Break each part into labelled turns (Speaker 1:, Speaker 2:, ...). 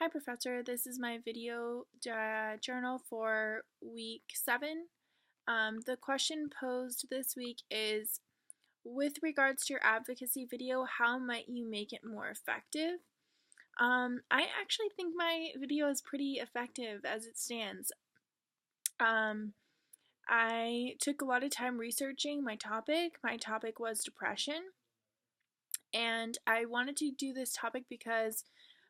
Speaker 1: Hi Professor, this is my video journal for week 7. The question posed this week is, with regards to your advocacy video, how might you make it more effective? I actually think my video is pretty effective as it stands. I took a lot of time researching my topic. My topic was depression, and I wanted to do this topic because,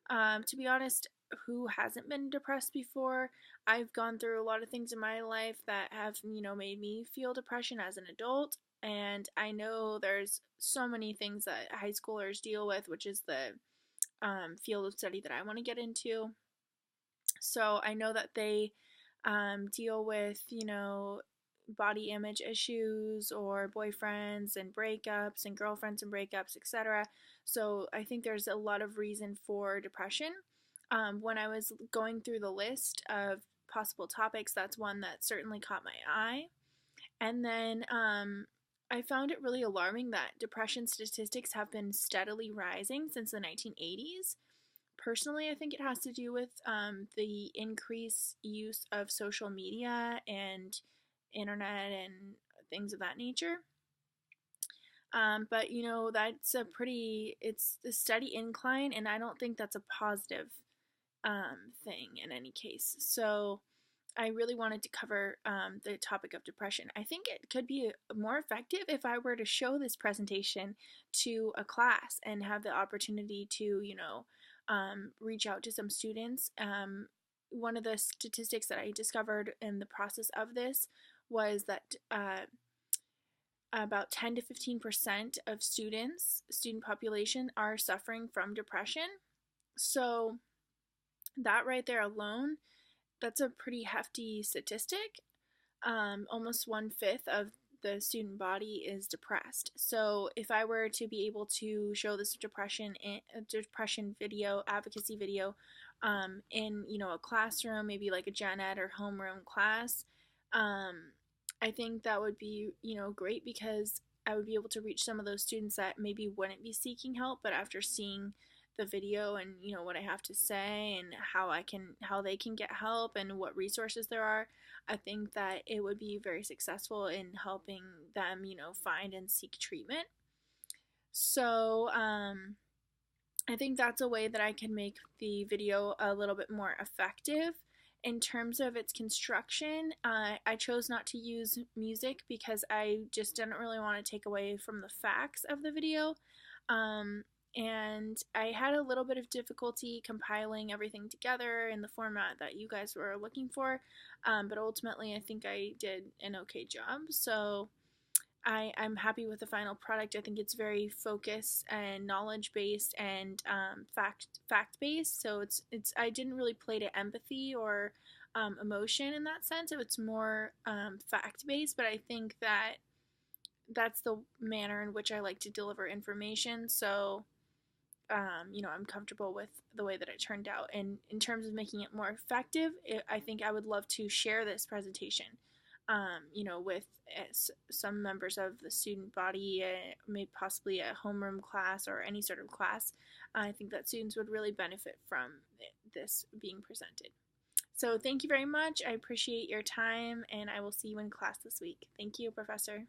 Speaker 1: to be honest, who hasn't been depressed before? I've gone through a lot of things in my life that have, made me feel depression as an adult. And I know there's so many things that high schoolers deal with, which is the field of study that I want to get into. So I know that they deal with, body image issues or boyfriends and breakups and girlfriends and breakups, etc. So I think there's a lot of reason for depression. When I was going through the list of possible topics, that's one that certainly caught my eye. And then I found it really alarming that depression statistics have been steadily rising since the 1980s. Personally, I think it has to do with the increased use of social media and internet and things of that nature. But that's it's a steady incline, and I don't think that's a positive thing in any case. So I really wanted to cover the topic of depression. I think it could be more effective if I were to show this presentation to a class and have the opportunity to, reach out to some students. One of the statistics that I discovered in the process of this was that about 10 to 15% of student population, are suffering from depression. So that right there alone, that's a pretty hefty statistic. Almost 1/5 of the student body is depressed. So if I were to be able to show this depression video, advocacy video, in a classroom, maybe like a gen ed or homeroom class, I think that would be great, because I would be able to reach some of those students that maybe wouldn't be seeking help, but after seeing the video and what I have to say and how they can get help and what resources there are, I think that it would be very successful in helping them find and seek treatment. So I think that's a way that I can make the video a little bit more effective. In terms of its construction, I chose not to use music because I just didn't really want to take away from the facts of the video. And I had a little bit of difficulty compiling everything together in the format that you guys were looking for, but ultimately I think I did an okay job. So I'm happy with the final product. I think it's very focused and knowledge based and fact based. So it's I didn't really play to empathy or emotion in that sense. It's more fact based, but I think that that's the manner in which I like to deliver information. So I'm comfortable with the way that it turned out. And in terms of making it more effective, I think I would love to share this presentation, with some members of the student body, maybe possibly a homeroom class or any sort of class. I think that students would really benefit from this being presented. So thank you very much. I appreciate your time, and I will see you in class this week. Thank you, Professor.